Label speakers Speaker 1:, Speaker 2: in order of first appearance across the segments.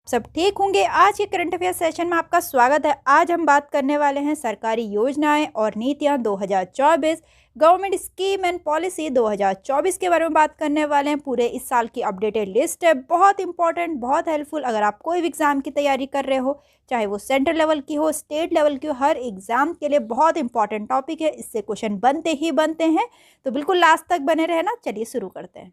Speaker 1: सब ठीक होंगे। आज के करंट अफेयर सेशन में आपका स्वागत है। आज हम बात करने वाले हैं सरकारी योजनाएं और नीतियां 2024, गवर्नमेंट स्कीम एंड पॉलिसी 2024 के बारे में बात करने वाले हैं। पूरे इस साल की अपडेटेड लिस्ट है, बहुत इंपॉर्टेंट, बहुत हेल्पफुल। अगर आप कोई भी एग्जाम की तैयारी कर रहे हो, चाहे वो सेंट्रल लेवल की हो, स्टेट लेवल की हो, हर एग्जाम के लिए बहुत इंपॉर्टेंट टॉपिक है। इससे क्वेश्चन बनते ही बनते हैं, तो बिल्कुल लास्ट तक बने रहना। चलिए शुरू करते हैं।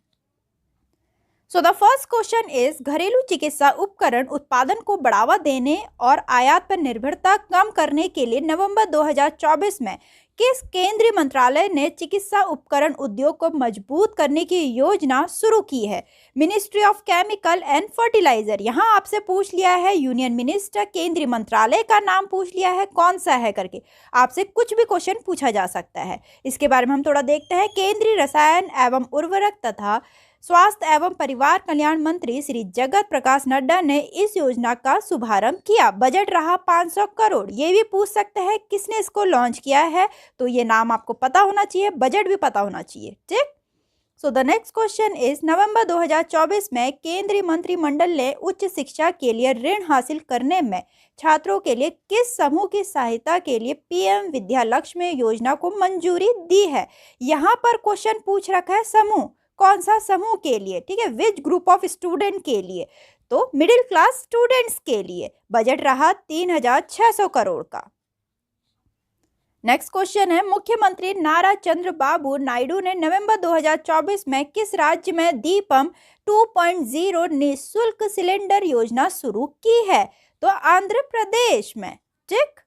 Speaker 1: So the first question is, घरेलू चिकित्सा उपकरण उत्पादन को बढ़ावा देने और आयात पर निर्भरता कम करने के लिए नवंबर 2024 में किस केंद्रीय मंत्रालय ने चिकित्सा उपकरण उद्योग को मजबूत करने की योजना शुरू की है? Ministry of chemical and fertiliser. यहाँ आपसे पूछ लिया है यूनियन मिनिस्टर, केंद्रीय मंत्रालय का नाम पूछ लिया है, कौन सा है करके आपसे कुछ भी क्वेश्चन पूछा जा सकता है। इसके बारे में हम थोड़ा देखते हैं। केंद्रीय रसायन एवं उर्वरक तथा स्वास्थ्य एवं परिवार कल्याण मंत्री श्री जगत प्रकाश नड्डा ने इस योजना का शुभारंभ किया। बजट रहा 500 करोड़। ये भी पूछ सकते हैं किसने इसको लॉन्च किया है, तो ये नाम आपको पता होना चाहिए, बजट भी पता होना चाहिए। ठीक। So the next question is, नवंबर 2024 में केंद्रीय मंत्रिमंडल ने उच्च शिक्षा के लिए ऋण हासिल करने में छात्रों के लिए किस समूह की सहायता के लिए पीएम विद्या लक्ष्मी योजना को मंजूरी दी है? यहाँ पर क्वेश्चन पूछ रखा है समूह, कौन सा समूह के लिए? ठीक है, विच ग्रुप ऑफ स्टूडेंट के लिए? तो मिडिल क्लास स्टूडेंट्स के लिए। बजट रहा 3600 करोड़ का। नेक्स्ट क्वेश्चन है, मुख्यमंत्री नारा चंद्रबाबू नायडू ने नवंबर 2024 में किस राज्य में दीपम 2.0 निःशुल्क सिलेंडर योजना शुरू की है? तो आंध्र प्रदेश में। ठीक।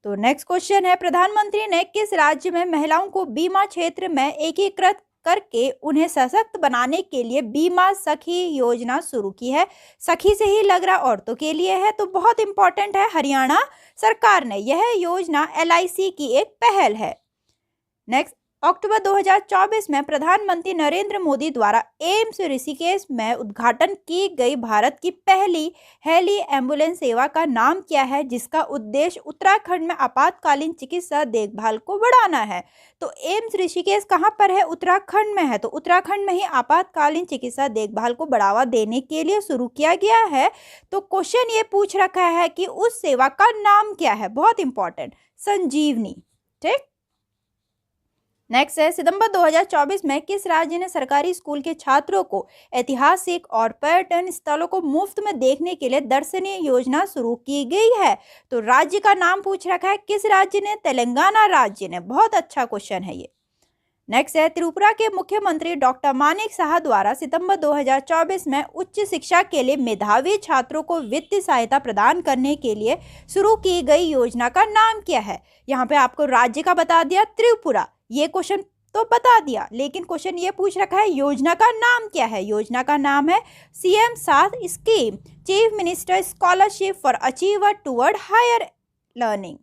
Speaker 1: तो नेक्स्ट क्वेश्चन है, प्रधानमंत्री ने किस राज्य में महिलाओं को बीमा क्षेत्र में एकीकृत करके उन्हें सशक्त बनाने के लिए बीमा सखी योजना शुरू की है? सखी से ही लग रहा औरतों के लिए है, तो बहुत इंपॉर्टेंट है। हरियाणा सरकार ने, यह योजना LIC की एक पहल है। नेक्स्ट, अक्टूबर 2024 में प्रधानमंत्री नरेंद्र मोदी द्वारा एम्स ऋषिकेश में उद्घाटन की गई भारत की पहली हेली एम्बुलेंस सेवा का नाम क्या है, जिसका उद्देश्य उत्तराखंड में आपातकालीन चिकित्सा देखभाल को बढ़ाना है? तो एम्स ऋषिकेश कहाँ पर है? उत्तराखंड में है। तो उत्तराखंड में ही आपातकालीन चिकित्सा देखभाल को बढ़ावा देने के लिए शुरू किया गया है। तो क्वेश्चन ये पूछ रखा है कि उस सेवा का नाम क्या है? बहुत इंपॉर्टेंट, संजीवनी। ठीक। नेक्स्ट है, सितंबर 2024 में किस राज्य ने सरकारी स्कूल के छात्रों को ऐतिहासिक और पर्यटन स्थलों को मुफ्त में देखने के लिए दर्शनीय योजना शुरू की गई है? तो राज्य का नाम पूछ रखा है, किस राज्य ने? तेलंगाना राज्य ने। बहुत अच्छा क्वेश्चन है ये। नेक्स्ट है, त्रिपुरा के मुख्यमंत्री डॉक्टर मानिक साहा द्वारा सितंबर 2024 में उच्च शिक्षा के लिए मेधावी छात्रों को वित्तीय सहायता प्रदान करने के लिए शुरू की गई योजना का नाम क्या है? यहाँ पे आपको राज्य का बता दिया, त्रिपुरा। ये क्वेश्चन तो बता दिया, लेकिन क्वेश्चन ये पूछ रखा है योजना का नाम क्या है? योजना का नाम है CM साथ scheme, chief minister scholarship for achiever toward higher learning.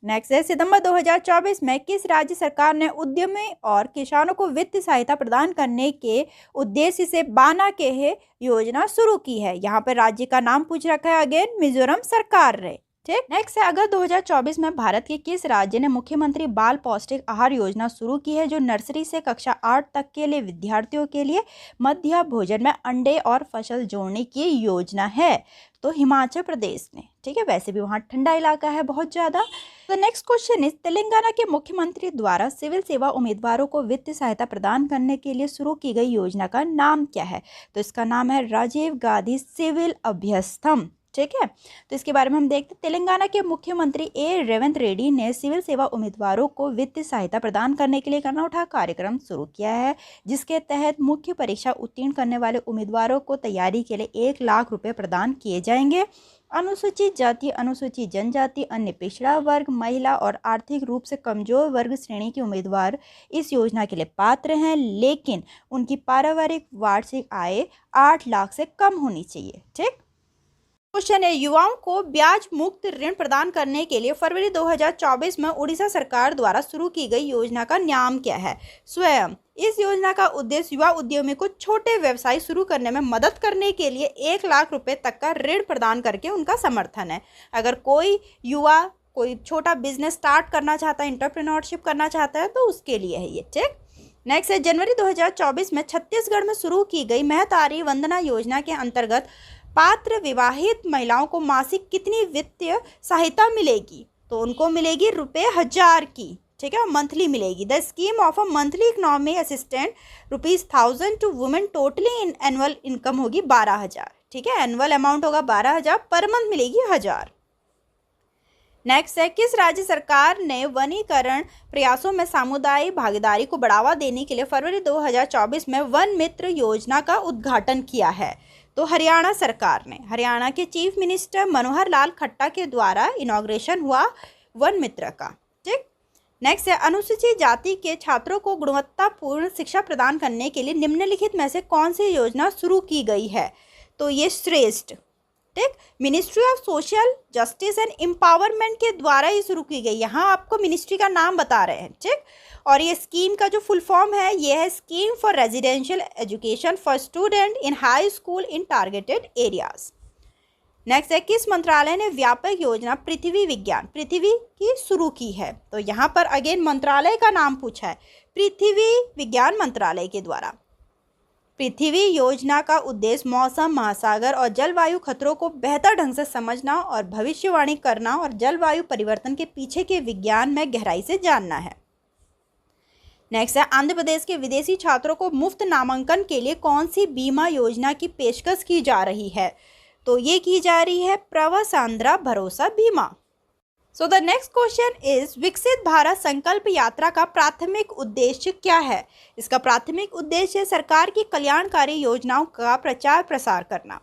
Speaker 1: Next है, सितंबर 2024 में किस राज्य सरकार ने उद्यमी और किसानों को वित्तीय सहायता प्रदान करने के उद्देश्य से बाना के योजना शुरू की है? यहाँ पर राज्य का नाम पूछ रखा है, अगेन मिजोरम सरकार ने। ठीक। नेक्स्ट है, अगस्त 2024 में भारत के किस राज्य ने मुख्यमंत्री बाल पौष्टिक आहार योजना शुरू की है, जो नर्सरी से कक्षा 8 तक के लिए विद्यार्थियों के लिए मध्य भोजन में अंडे और फसल जोड़ने की योजना है? तो हिमाचल प्रदेश ने। ठीक है, वैसे भी वहाँ ठंडा इलाका है बहुत ज़्यादा। तो नेक्स्ट क्वेश्चन इज, तेलंगाना के मुख्यमंत्री द्वारा सिविल सेवा उम्मीदवारों को वित्तीय सहायता प्रदान करने के लिए शुरू की गई योजना का नाम क्या है? तो इसका नाम है राजीव गांधी सिविल अभ्यस्तम। ठीक है, तो इसके बारे में हम देखते हैं। तेलंगाना के मुख्यमंत्री रेवंत रेड्डी ने सिविल सेवा उम्मीदवारों को वित्तीय सहायता प्रदान करने के लिए एक अनूठा कार्यक्रम शुरू किया है, जिसके तहत मुख्य परीक्षा उत्तीर्ण करने वाले उम्मीदवारों को तैयारी के लिए 1 लाख रुपए प्रदान किए जाएंगे। अनुसूचित जाति, अनुसूचित जनजाति, अन्य पिछड़ा वर्ग, महिला और आर्थिक रूप से कमजोर वर्ग श्रेणी के उम्मीदवार इस योजना के लिए पात्र हैं, लेकिन उनकी पारिवारिक वार्षिक आय 8 लाख से कम होनी चाहिए। ठीक। क्वेश्चन है, युवाओं को ब्याज मुक्त ऋण प्रदान करने के लिए फरवरी 2024 में उड़ीसा सरकार द्वारा शुरू की गई योजना का नाम क्या है? स्वयं। इस योजना का उद्देश्य युवा उद्यमी को छोटे व्यवसाय शुरू करने में मदद करने के लिए 1 लाख रुपए तक का ऋण प्रदान करके उनका समर्थन है। अगर कोई युवा कोई छोटा बिजनेस स्टार्ट करना चाहता है, एंटरप्रेन्योरशिप करना चाहता है, तो उसके लिए है ये। ठीक। नेक्स्ट है, जनवरी 2024 में छत्तीसगढ़ में शुरू की गई महतारी वंदना योजना के अंतर्गत पात्र विवाहित महिलाओं को मासिक कितनी वित्तीय सहायता मिलेगी? तो उनको मिलेगी ₹1000 की, ठीक है, मंथली मिलेगी। The scheme of a monthly economy assistant ₹1000 to women, totally in annual income होगी 12,000, ठीक है, एनुअल अमाउंट होगा 12,000, पर मंथ मिलेगी 1000। नेक्स्ट है, किस राज्य सरकार ने वनीकरण प्रयासों में सामुदायिक भागीदारी को बढ़ावा देने के लिए फरवरी 2024 में वन मित्र योजना का उद्घाटन किया है? तो हरियाणा सरकार ने, हरियाणा के चीफ मिनिस्टर मनोहर लाल खट्टर के द्वारा इनॉग्रेशन हुआ वन मित्र का, ठीक। नेक्स्ट है, अनुसूचित जाति के छात्रों को गुणवत्तापूर्ण शिक्षा प्रदान करने के लिए निम्नलिखित में से कौन सी योजना शुरू की गई है? तो ये श्रेष्ठ, ठीक, ministry of social justice and empowerment के द्वारा ही शुरू की गई। यहाँ आपको मिनिस्ट्री का नाम बता रहे हैं, ठीक। और ये स्कीम का जो फुल फॉर्म है, ये है scheme for residential education for student in high school in targeted areas. Next है, किस मंत्रालय ने व्यापक योजना पृथ्वी विज्ञान पृथ्वी की शुरू की है? तो यहाँ पर अगेन मंत्रालय का नाम पूछा है, पृथ्वी विज्ञान मंत्रालय के द्वारा। पृथ्वी योजना का उद्देश्य मौसम, महासागर और जलवायु खतरों को बेहतर ढंग से समझना और भविष्यवाणी करना और जलवायु परिवर्तन के पीछे के विज्ञान में गहराई से जानना है। नेक्स्ट है, आंध्र प्रदेश के विदेशी छात्रों को मुफ्त नामांकन के लिए कौन सी बीमा योजना की पेशकश की जा रही है? तो ये की जा रही है प्रवास आंध्रा भरोसा बीमा। सो द नेक्स्ट क्वेश्चन इज, विकसित भारत संकल्प यात्रा का प्राथमिक उद्देश्य क्या है? इसका प्राथमिक उद्देश्य सरकार की कल्याणकारी योजनाओं का प्रचार प्रसार करना।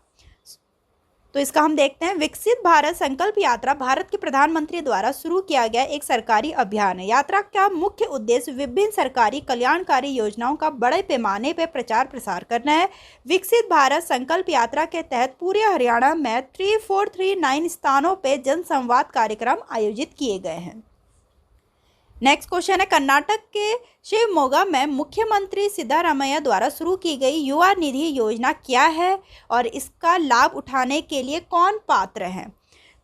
Speaker 1: तो इसका हम देखते हैं, विकसित भारत संकल्प यात्रा भारत के प्रधानमंत्री द्वारा शुरू किया गया एक सरकारी अभियान है। यात्रा का मुख्य उद्देश्य विभिन्न सरकारी कल्याणकारी योजनाओं का बड़े पैमाने पर प्रचार प्रसार करना है। विकसित भारत संकल्प यात्रा के तहत पूरे हरियाणा में 3439 स्थानों पर जनसंवाद कार्यक्रम आयोजित किए गए हैं। नेक्स्ट क्वेश्चन है, कर्नाटक के शिवमोगा में मुख्यमंत्री सिद्धारमैया द्वारा शुरू की गई युवा निधि योजना क्या है और इसका लाभ उठाने के लिए कौन पात्र हैं?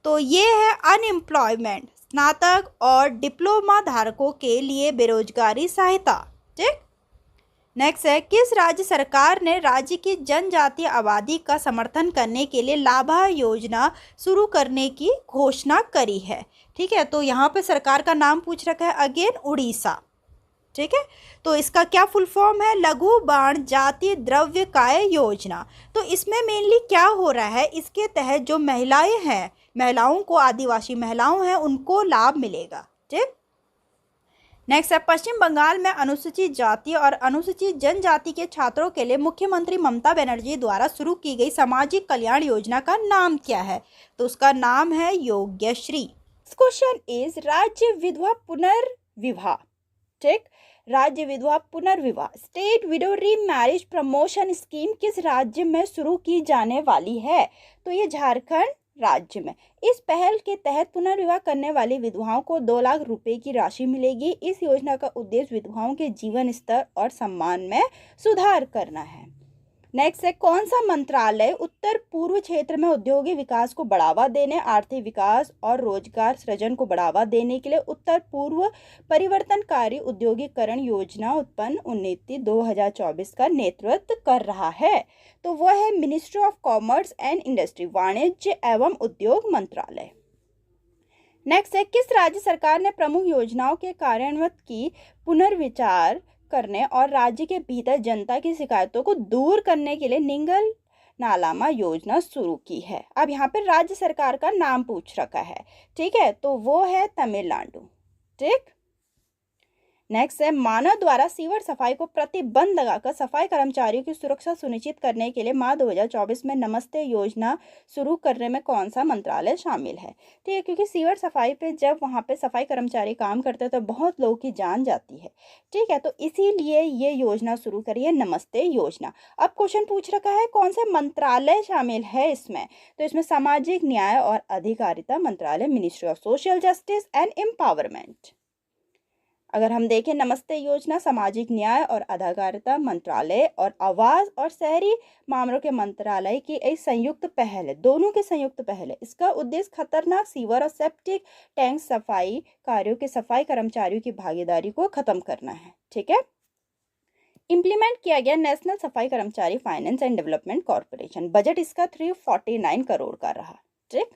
Speaker 1: तो ये है अनएम्प्लॉयमेंट, स्नातक और डिप्लोमा धारकों के लिए बेरोजगारी सहायता, ठीक। नेक्स्ट है, किस राज्य सरकार ने राज्य की जनजातीय आबादी का समर्थन करने के लिए लाभा योजना शुरू करने की घोषणा करी है? ठीक है, तो यहाँ पे सरकार का नाम पूछ रखा है, अगेन उड़ीसा, ठीक है। तो इसका क्या फुल फॉर्म है? लघु बाण जातीय द्रव्य काय योजना। तो इसमें मेनली क्या हो रहा है, इसके तहत जो महिलाएं हैं, महिलाओं को, आदिवासी महिलाओं हैं, उनको लाभ मिलेगा, ठीक। नेक्स्ट है, पश्चिम बंगाल में अनुसूचित जाति और अनुसूचित जनजाति के छात्रों के लिए मुख्यमंत्री ममता बनर्जी द्वारा शुरू की गई सामाजिक कल्याण योजना का नाम क्या है? तो उसका नाम है योग्यश्री। क्वेश्चन इज, राज्य विधवा पुनर्विवाह, ठीक, राज्य विधवा पुनर्विवाह state window remarriage promotion scheme किस राज्य में शुरू की जाने वाली है? तो ये झारखंड राज्य में। इस पहल के तहत पुनर्विवाह करने वाली विधवाओं को 2 लाख रुपए की राशि मिलेगी। इस योजना का उद्देश्य विधवाओं के जीवन स्तर और सम्मान में सुधार करना है। नेक्स्ट है, कौन सा मंत्रालय उत्तर पूर्व क्षेत्र में औद्योगिक विकास को बढ़ावा देने, आर्थिक विकास और रोजगार सृजन को बढ़ावा देने के लिए उत्तर पूर्व परिवर्तनकारी औद्योगिकरण योजना उत्पन्न 19-2024 का नेतृत्व कर रहा है? तो वह है ministry of commerce and industry, वाणिज्य एवं उद्योग मंत्रालय। नेक्स्ट है, किस राज्य सरकार ने प्रमुख योजनाओं के कार्यान्वयन की पुनर्विचार करने और राज्य के भीतर जनता की शिकायतों को दूर करने के लिए निंगल नालामा योजना शुरू की है? अब यहाँ पे राज्य सरकार का नाम पूछ रखा है, ठीक है, तो वो है तमिलनाडु, ठीक। नेक्स्ट है, मानव द्वारा सीवर सफाई को प्रतिबंध लगाकर सफाई कर्मचारियों की सुरक्षा सुनिश्चित करने के लिए मार्च 2024 में नमस्ते योजना शुरू करने में कौन सा मंत्रालय शामिल है? ठीक है, क्योंकि सीवर सफाई पे जब वहाँ पे सफाई कर्मचारी काम करते हैं तो बहुत लोगों की जान जाती है, ठीक है, तो इसीलिए ये योजना शुरू करी है, नमस्ते योजना। अब क्वेश्चन पूछ रखा है कौन सा मंत्रालय शामिल है इसमें? तो इसमें सामाजिक न्याय और अधिकारिता मंत्रालय, ministry of social justice and empowerment. अगर हम देखें, नमस्ते योजना सामाजिक न्याय और अधिकारिता मंत्रालय और आवास और शहरी मामलों के मंत्रालय की एक संयुक्त पहल है, दोनों की संयुक्त पहल है। इसका उद्देश्य खतरनाक सीवर और सेप्टिक टैंक सफाई कार्यों के सफाई कर्मचारियों की भागीदारी को खत्म करना है, ठीक है।
Speaker 2: इम्प्लीमेंट किया गया नेशनल सफाई कर्मचारी finance and development corporation. Budget इसका 349 करोड़ का रहा। ठीक।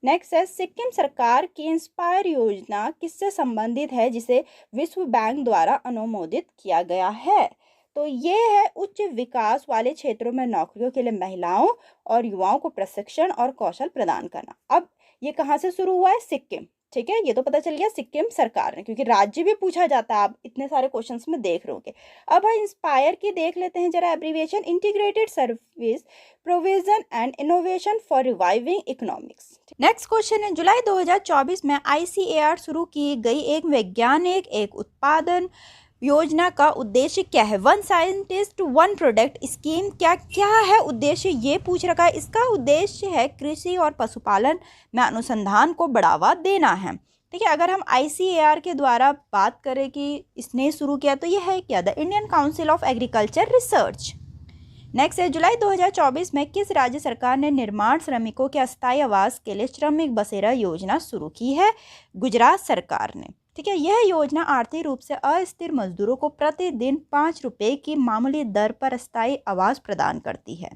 Speaker 2: नेक्स्ट है, सिक्किम सरकार की इंस्पायर योजना किससे संबंधित है जिसे विश्व बैंक द्वारा अनुमोदित किया गया है? तो ये है उच्च विकास वाले क्षेत्रों में नौकरियों के लिए महिलाओं और युवाओं को प्रशिक्षण और कौशल प्रदान करना। अब ये कहाँ से शुरू हुआ है? सिक्किम। ठीक है, ये तो पता चल गया सिक्किम सरकार ने, क्योंकि राज्य भी पूछा जाता है, आप इतने सारे क्वेश्चंस में देख रहे होंगे। अब हम इंस्पायर की देख लेते हैं जरा abbreviation, integrated service provision and innovation for reviving economics.
Speaker 1: Next question है, जुलाई 2024 में ICAR शुरू की गई एक वैज्ञानिक एक उत्पादन योजना का उद्देश्य क्या है? One scientist one product scheme क्या है उद्देश्य? ये पूछ रखा है। इसका उद्देश्य है कृषि और पशुपालन में अनुसंधान को बढ़ावा देना है। ठीक है, अगर हम ICAR के द्वारा बात करें कि इसने शुरू किया तो यह है क्या? The Indian council of agriculture research. Next है, जुलाई 2024 में किस राज्य सरकार ने निर्माण श्रमिकों के अस्थायी आवास के लिए श्रमिक बसेरा योजना शुरू की है? गुजरात सरकार ने। ठीक है, यह योजना आर्थिक रूप से अस्थिर मजदूरों को प्रतिदिन 5 रुपये की मामूली दर पर अस्थायी आवास प्रदान करती है।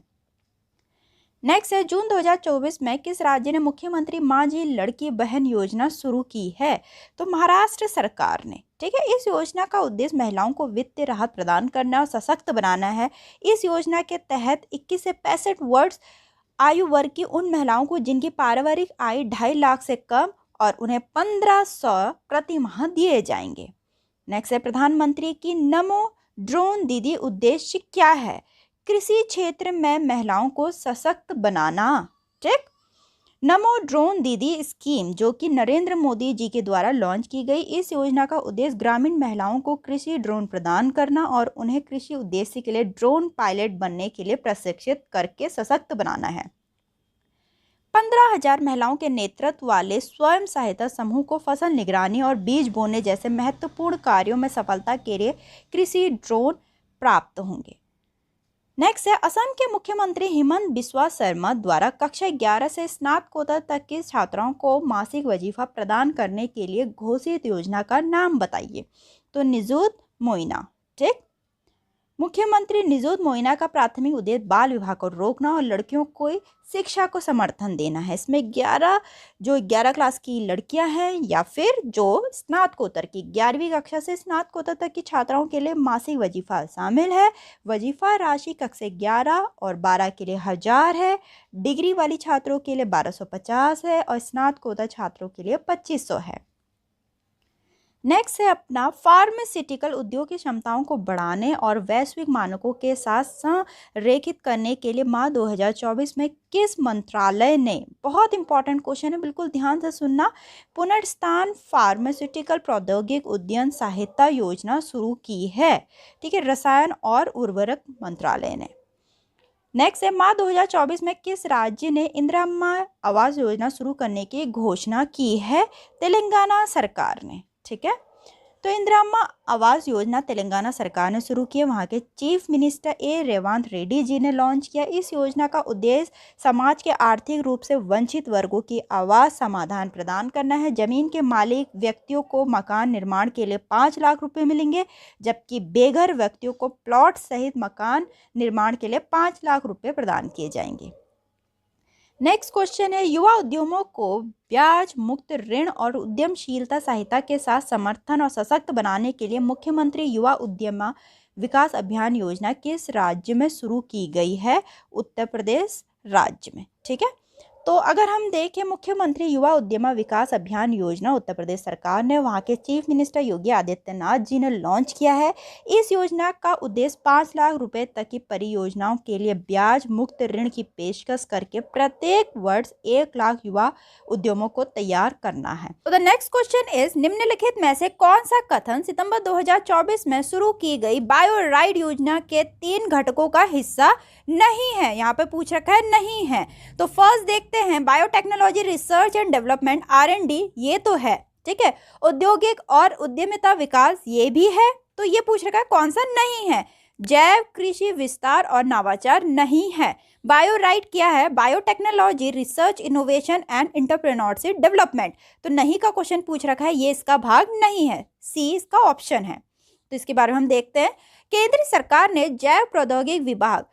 Speaker 1: नेक्स्ट है, जून 2024 में किस राज्य ने मुख्यमंत्री माझी लड़की बहन योजना शुरू की है? तो महाराष्ट्र सरकार ने। ठीक है, इस योजना का उद्देश्य महिलाओं को वित्तीय राहत प्रदान करना और सशक्त बनाना है। इस योजना के तहत 21 से 65 वर्ष आयु वर्ग की उन महिलाओं को जिनकी पारिवारिक आय 2.5 लाख से कम और उन्हें 1500 प्रति माह दिए जाएंगे। नेक्स्ट है, प्रधानमंत्री की नमो ड्रोन दीदी उद्देश्य क्या है? कृषि क्षेत्र में महिलाओं को सशक्त बनाना। ठीक। नमो ड्रोन दीदी स्कीम जो कि नरेंद्र मोदी जी के द्वारा लॉन्च की गई, इस योजना का उद्देश्य ग्रामीण महिलाओं को कृषि ड्रोन प्रदान करना और उन्हें कृषि उद्देश्य के लिए ड्रोन पायलट बनने के लिए प्रशिक्षित करके सशक्त बनाना है। 15,000 महिलाओं के नेतृत्व वाले स्वयं सहायता समूह को फसल निगरानी और बीज बोने जैसे महत्वपूर्ण कार्यों में सफलता के लिए कृषि ड्रोन प्राप्त होंगे। नेक्स्ट है, असम के मुख्यमंत्री हिमंत बिस्वा शर्मा द्वारा कक्षा 11 से स्नातकोत्तर तक की छात्राओं को मासिक वजीफा प्रदान करने के लिए घोषित योजना का नाम बताइए। तो निजुत मोइना। ठीक। मुख्यमंत्री निजुत मोइना का प्राथमिक उद्देश्य बाल विवाह को रोकना और लड़कियों को शिक्षा को समर्थन देना है। इसमें 11 क्लास की लड़कियां हैं या फिर जो स्नातकोत्तर की 11वीं कक्षा से स्नातकोत्तर तक की छात्राओं के लिए मासिक वजीफा शामिल है। वजीफा राशि कक्षा 11 और 12 के लिए 1000 है, डिग्री वाली छात्रों के लिए 1250 है और स्नातकोत्तर छात्रों के लिए 2500 है। नेक्स्ट है अपना फार्मास्यूटिकल उद्योग की क्षमताओं को बढ़ाने और वैश्विक मानकों के साथ संरेखित करने के लिए माह 2024 में किस मंत्रालय ने, बहुत इंपॉर्टेंट क्वेश्चन है, बिल्कुल ध्यान से सुनना, पुनर्स्थान फार्मास्यूटिकल प्रौद्योगिक उद्यम सहायता योजना शुरू की है? ठीक है, रसायन और उर्वरक मंत्रालय ने। नेक्स्ट है, माह 2024 में किस राज्य ने इंदिरा आवास योजना शुरू करने की घोषणा की है? तेलंगाना सरकार ने। ठीक है, तो इंदिरा आवास योजना तेलंगाना सरकार ने शुरू की है। वहाँ के चीफ मिनिस्टर रेवंत रेड्डी जी ने लॉन्च किया। इस योजना का उद्देश्य समाज के आर्थिक रूप से वंचित वर्गों की आवास समाधान प्रदान करना है। जमीन के मालिक व्यक्तियों को मकान निर्माण के लिए 5 लाख रुपए मिलेंगे, जबकि बेघर व्यक्तियों को प्लॉट सहित मकान निर्माण के लिए 5 लाख रुपए प्रदान किए जाएंगे। नेक्स्ट क्वेश्चन है, युवा उद्यमों को ब्याज मुक्त ऋण और उद्यमशीलता सहायता के साथ समर्थन और सशक्त बनाने के लिए मुख्यमंत्री युवा उद्यम विकास अभियान योजना किस राज्य में शुरू की गई है? उत्तर प्रदेश राज्य में। ठीक है, तो अगर हम देखें मुख्यमंत्री युवा उद्यम विकास अभियान योजना उत्तर प्रदेश सरकार ने, वहाँ के चीफ मिनिस्टर योगी आदित्यनाथ जी ने लॉन्च किया है। इस योजना का उद्देश्य 5 लाख रुपए तक की परियोजनाओं के लिए ब्याज मुक्त ऋण की पेशकश करके प्रत्येक वर्ष 1 लाख युवा उद्यमों को तैयार करना है। तो द नेक्स्ट क्वेश्चन इज, निम्नलिखित में से कौन सा कथन सितंबर 2024 में शुरू की गई बायो राइड योजना के 3 घटकों का हिस्सा नहीं है? यहाँ पे पूछ रखा है नहीं है। तो फर्स्ट देखते हैं, biotechnology research and development R&D, ये तो है। ठीक है, औद्योगिक और उद्यमिता विकास, ये भी है। तो ये पूछ रखा है कौन सा नहीं है? जैव कृषि विस्तार और नवाचार नहीं है। बायो राइट क्या है? Biotechnology research innovation and entrepreneurship development. तो नहीं का क्वेश्चन पूछ रखा है, ये इसका भाग नहीं है, सी इसका ऑप्शन है। तो इसके बारे में हम देखते हैं केंद्र सरकार ने जैव प्रौद्योगिकी विभाग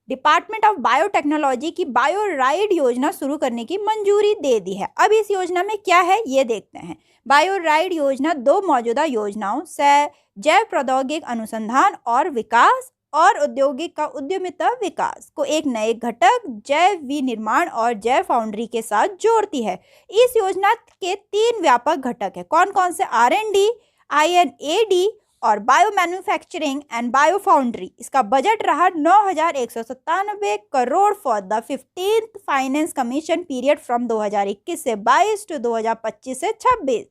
Speaker 1: डिपार्टमेंट ऑफ बायोटेक्नोलॉजी की बायोराइड योजना शुरू करने की मंजूरी दे दी है। अब इस योजना में क्या है ये देखते हैं। बायोराइड योजना दो मौजूदा योजनाओं से जैव प्रौद्योगिकी अनुसंधान और विकास और औद्योगिक का उद्यमिता विकास को एक नए घटक जैव विनिर्माण और जैव फाउंड्री के साथ जोड़ती है। इस योजना के 3 व्यापक घटक है। कौन कौन से? R&D, INAD और bio manufacturing and bio foundry. इसका बजट रहा 9,197 crore for the 15th finance commission period from 2021 से 22 टू 2025 से 26।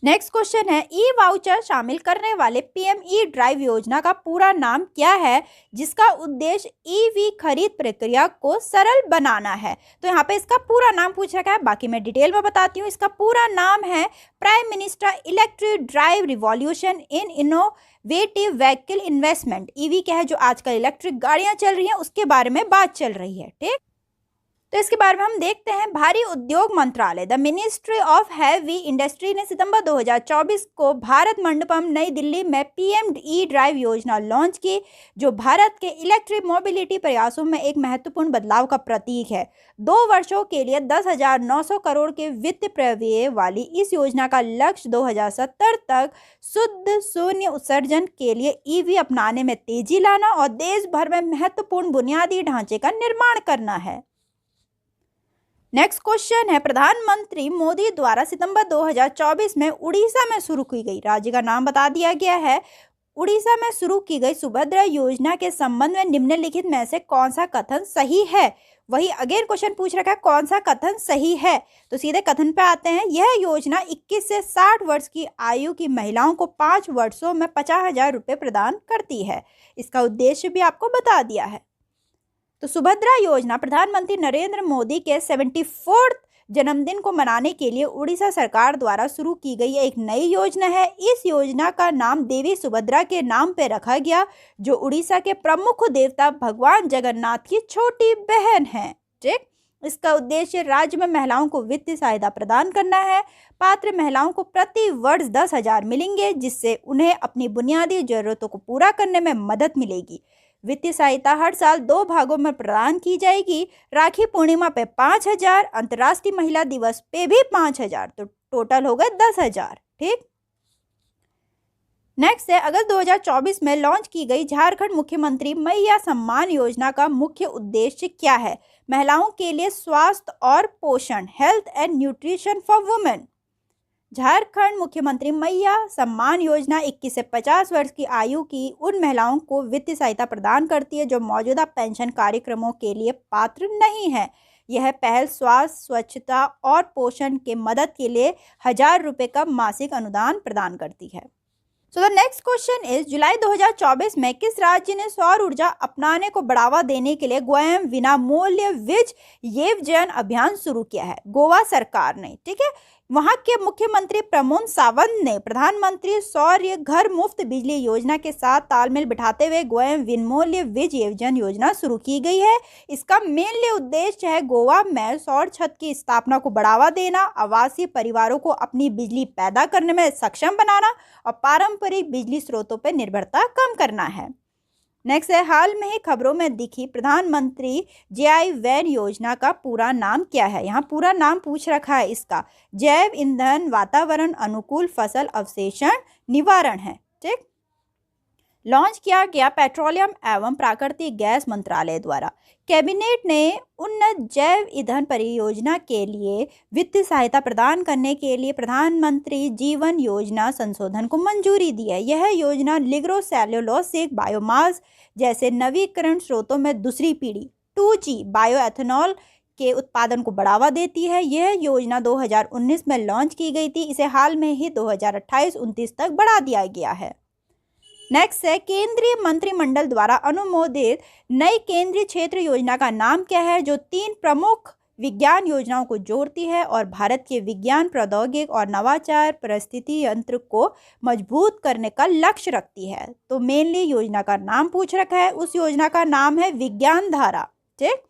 Speaker 1: नेक्स्ट क्वेश्चन है, ई वाउचर शामिल करने वाले पीएम ई ड्राइव योजना का पूरा नाम क्या है, जिसका उद्देश्य ईवी खरीद प्रक्रिया को सरल बनाना है। तो यहाँ पे इसका पूरा नाम पूछ रखा है, बाकी मैं डिटेल में बताती हूँ। इसका पूरा नाम है prime minister electric drive revolution in innovative vehicle investment. EV क्या है, जो आजकल इलेक्ट्रिक गाड़ियां चल रही हैं उसके बारे में बात चल रही है। ठीक, तो इसके बारे में हम देखते हैं। भारी उद्योग मंत्रालय the ministry of heavy industry ने सितंबर 2024 को भारत मंडपम नई दिल्ली में पीएम ई ड्राइव योजना लॉन्च की, जो भारत के इलेक्ट्रिक मोबिलिटी प्रयासों में एक महत्वपूर्ण बदलाव का प्रतीक है। 2 वर्षों के लिए 10,900 करोड़ के वित्त प्रव्यय वाली इस योजना का लक्ष्य 2070 तक शुद्ध शून्य उत्सर्जन के लिए ईवी अपनाने में तेजी लाना और देश भर में महत्वपूर्ण बुनियादी ढांचे का निर्माण करना है। नेक्स्ट क्वेश्चन है, प्रधानमंत्री मोदी द्वारा सितंबर 2024 में उड़ीसा में शुरू की गई, राज्य का नाम बता दिया गया है, उड़ीसा में शुरू की गई सुभद्रा योजना के संबंध में निम्नलिखित में से कौन सा कथन सही है। वही अगेन क्वेश्चन पूछ रखा है, कौन सा कथन सही है। तो सीधे कथन पे आते हैं। यह योजना 21 से 60 वर्ष की आयु की महिलाओं को 5 वर्षों में 50,000 रुपये प्रदान करती है। इसका उद्देश्य भी आपको बता दिया है। तो सुभद्रा योजना प्रधानमंत्री नरेंद्र मोदी के 74th जन्मदिन को मनाने के लिए उड़ीसा सरकार द्वारा शुरू की गई एक नई योजना है। इस योजना का नाम देवी सुभद्रा के नाम पर रखा गया, जो उड़ीसा के प्रमुख देवता भगवान जगन्नाथ की छोटी बहन है। ठीक, इसका उद्देश्य राज्य में महिलाओं को वित्तीय सहायता प्रदान करना है। पात्र महिलाओं को प्रति वर्ष 10,000 मिलेंगे, जिससे उन्हें अपनी बुनियादी जरूरतों को पूरा करने में मदद मिलेगी। वित्तीय सहायता हर साल 2 भागों में प्रदान की जाएगी। राखी पूर्णिमा पे 5,000, अंतर्राष्ट्रीय महिला दिवस पे भी 5,000, तो टोटल हो गए 10,000। ठीक, नेक्स्ट है, अगस्त 2024 में लॉन्च की गई झारखंड मुख्यमंत्री मैया सम्मान योजना का मुख्य उद्देश्य क्या है। महिलाओं के लिए स्वास्थ्य और पोषण, health and nutrition for women. Jharkhand मुख्यमंत्री मैया सम्मान योजना 21 से 50 वर्ष की आयु की उन महिलाओं को वित्तीय सहायता प्रदान करती है जो मौजूदा पेंशन कार्यक्रमों के लिए पात्र नहीं है। यह पहल स्वास्थ्य, स्वच्छता और पोषण के मदद के लिए 1,000 रुपये का मासिक अनुदान प्रदान करती है। So the next question is, जुलाई 2024 में किस राज्य ने सौर ऊर्जा अपनाने को बढ़ावा देने के लिए स्वयं विनामूल्य वीज येवजन अभियान शुरू किया है? गोवा सरकार ने। ठीक है, वहां के मुख्यमंत्री प्रमोद सावंत ने प्रधानमंत्री सौर घर मुफ्त बिजली योजना के साथ तालमेल बिठाते हुए स्वयं विनामूल्य वीज येवजन योजना शुरू की गई है। इसका मेनली उद्देश्य है गोवा में सौर छत की स्थापना को बढ़ावा देना, आवासीय परिवारों को अपनी बिजली पैदा करने में सक्षम बनाना और पारंपरिक बिजली स्रोतों पर निर्भरता कम करना है। नेक्स्ट है, हाल में ही खबरों में दिखी प्रधानमंत्री जय वैन योजना का पूरा नाम क्या है? यहाँ पूरा नाम पूछ रखा है इसका, जैव ईंधन वातावरण अनुकूल फसल अवशेषण निवारण है। ठीक, लॉन्च किया गया पेट्रोलियम एवं प्राकृतिक गैस मंत्रालय द्वारा। कैबिनेट ने उन्नत जैव ईंधन परियोजना के लिए वित्तीय सहायता प्रदान करने के लिए प्रधानमंत्री जीवन योजना संशोधन को मंजूरी दी है। यह योजना लिग्नोसेल्यूलोसिक बायोमास जैसे नवीकरण स्रोतों में दूसरी पीढ़ी 2G बायोएथेनॉल के उत्पादन को बढ़ावा देती है। यह योजना 2019 में लॉन्च की गई थी, इसे हाल में ही 2028-29 तक बढ़ा दिया गया है। नेक्स्ट है, केंद्रीय मंत्रिमंडल द्वारा अनुमोदित नई केंद्रीय क्षेत्र योजना का नाम क्या है, जो 3 प्रमुख विज्ञान योजनाओं को जोड़ती है और भारत के विज्ञान, प्रौद्योगिकी और नवाचार परिस्थिति यंत्र को मजबूत करने का लक्ष्य रखती है। तो मेनली योजना का नाम पूछ रखा है, उस योजना का नाम है विज्ञान धारा। ठीक,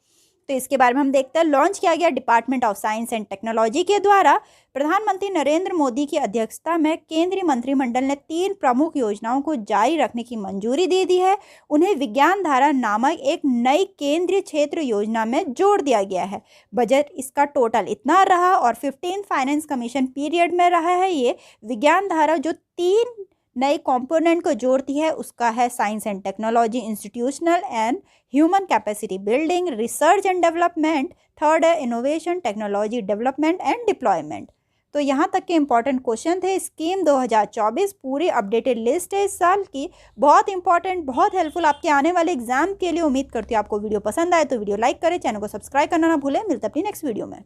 Speaker 1: तो इसके बारे में हम देखते हैं। लॉन्च किया गया department of science and technology के द्वारा प्रधानमंत्री नरेंद्र मोदी की अध्यक्षता में केंद्रीय मंत्रिमंडल ने 3 प्रमुख योजनाओं को जारी रखने की मंजूरी दे दी है। उन्हें विज्ञान धारा नामक एक नई केंद्रीय क्षेत्र योजना में जोड़ दिया गया है। बजट इसका टोटल इतना रहा और 15 फाइनेंस कमीशन पीरियड में रहा है। ये विज्ञान धारा जो 3 नए कंपोनेंट को जोड़ती है उसका है science and technology, institutional and human capacity building, research and development, third है innovation, technology development and deployment. तो यहाँ तक के इंपॉर्टेंट क्वेश्चन थे। स्कीम 2024 पूरी अपडेटेड लिस्ट है इस साल की, बहुत इंपॉर्टेंट, बहुत हेल्पफुल आपके आने वाले एग्जाम के लिए। उम्मीद करती हूँ आपको वीडियो पसंद आए तो वीडियो लाइक करें, चैनल को सब्सक्राइब करना ना भूलें। मिलते हैं अपनी नेक्स्ट वीडियो में।